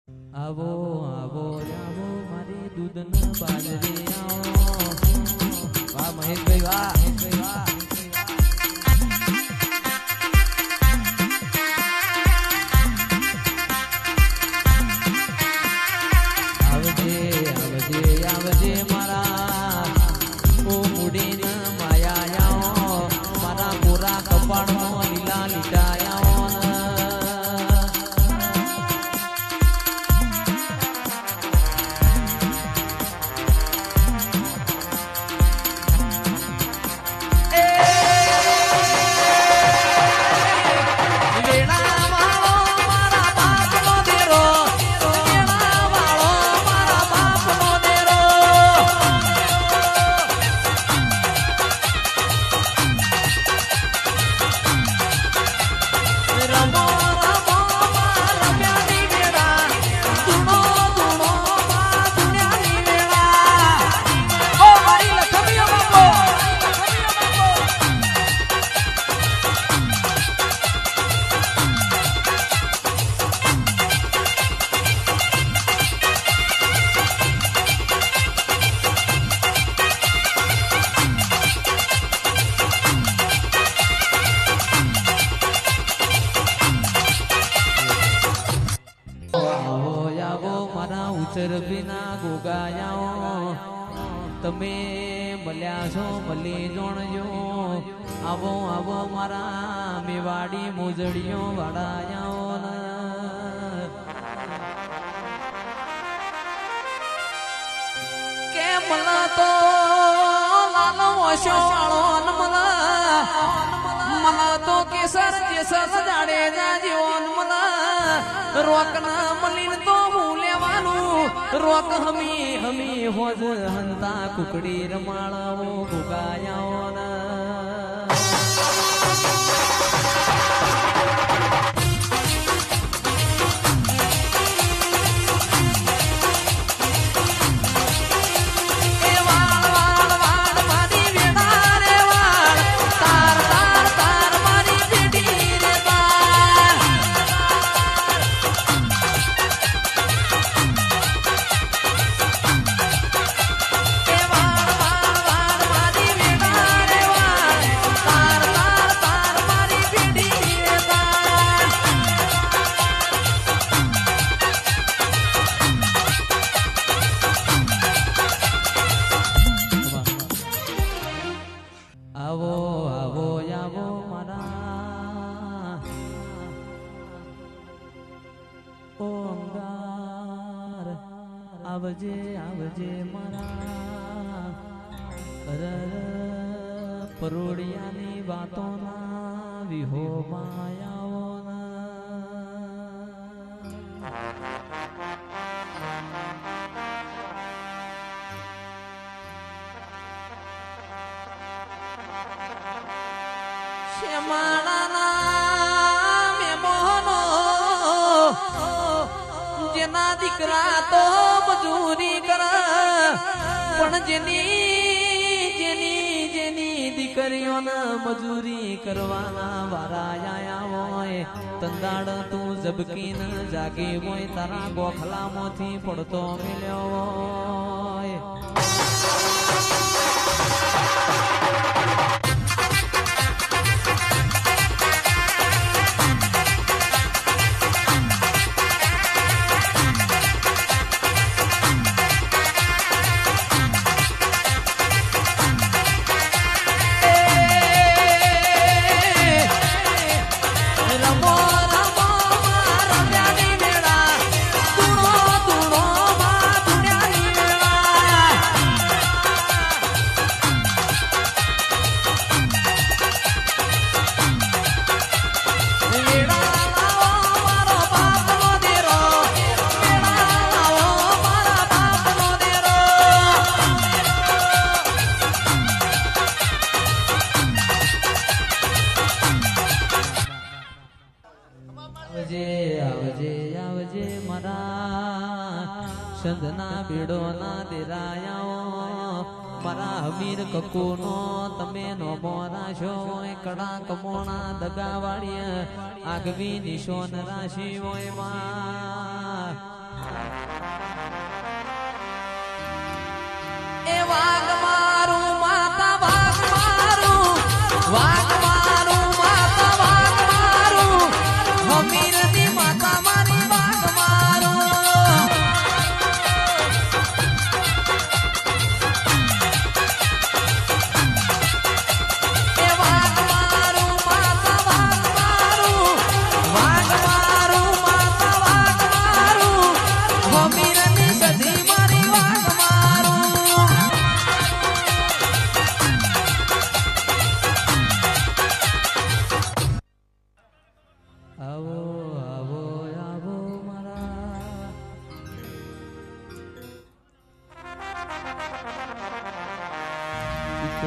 આવો આવો આવો મારી દૂધના બાજરી આવો વાહ મહેશભાઈ વાહ આવજે આવજે આવજે મારા ઓ મુડીના માયા આવો મારા ગોરા કપાળમાં લીલા લીટાયા ઉચરબીના ગોગાયાઓ તમે મળ્યા છો ભલે જોણજો આવો આવો મારા મેવાડી મોજડીઓ વાડાયાઓ કે મને તો લાલો ઓશો વાળો મને તો કેસર જેસર જાડેજા જીવન મને રોકના મલીન તો રોક હમી હમી હોજ હંતા કુકડી રમાળાઓ ગુગાયાઓ આવો આવો આવો મારા ઓ અંગાર આવજે આવજે મારા પરોડિયાની વાતોના વિહો માયાઓ જેના દીકરા તો મજૂરી કરે પણ જેની દીકરીઓને મજૂરી કરવાના વારા આયા હોય તંદાડ તું જબકીન જાગી હોય તારા ગોખલામાંથી પડતો મિલ્યો હોય આવજે આવજે મારા સંધના બેડો ના દેરાયાઓ મારા હમીર કકુનો તમે નો મોરાશો કડા કમોણા દગાવાળીએ આગવી નિશોન રાશિ હોય માં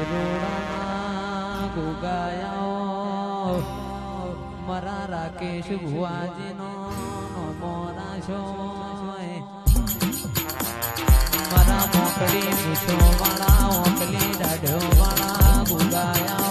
રોડાના ગુગાયાઓ મારા રાકેશ ભુવાજીનો મોરા છો મારા મોકડી પૂછો વાળા ઓકલી દાઢો વાળા ગુગાયાઓ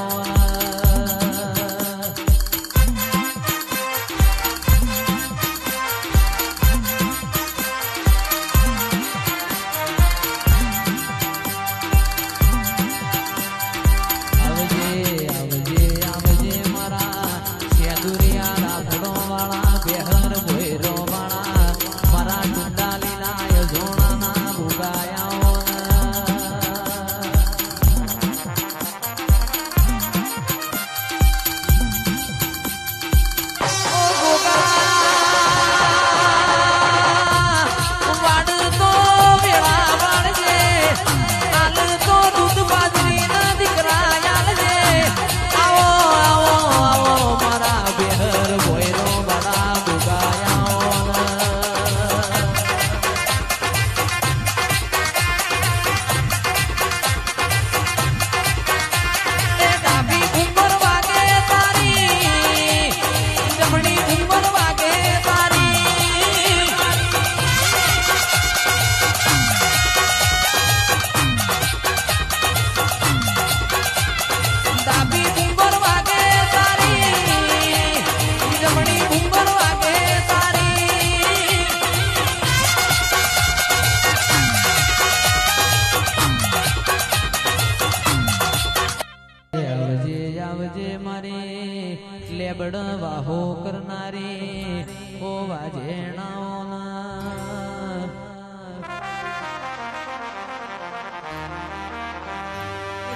લેબડ વાહો કરનારી ઓ વાજેણાઓના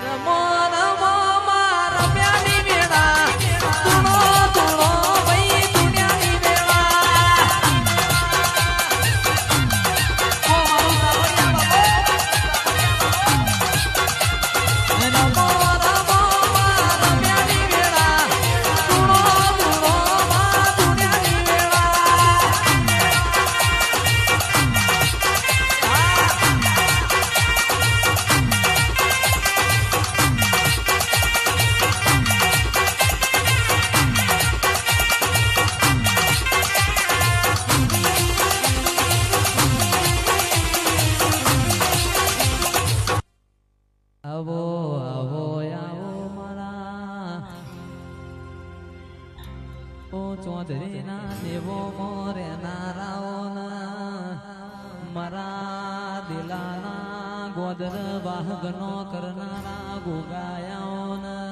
રમો રમો મારા પ્યારી વેળા તુણો તુણો ભાઈ દુનિયાની વેળા રમો આવો આવો આવો મારા ઓ ચોધરીના દેવો મોરે નારાઓના મારા દિલાના ગોદર વાહગનો કરનારા ગુગાયાઓના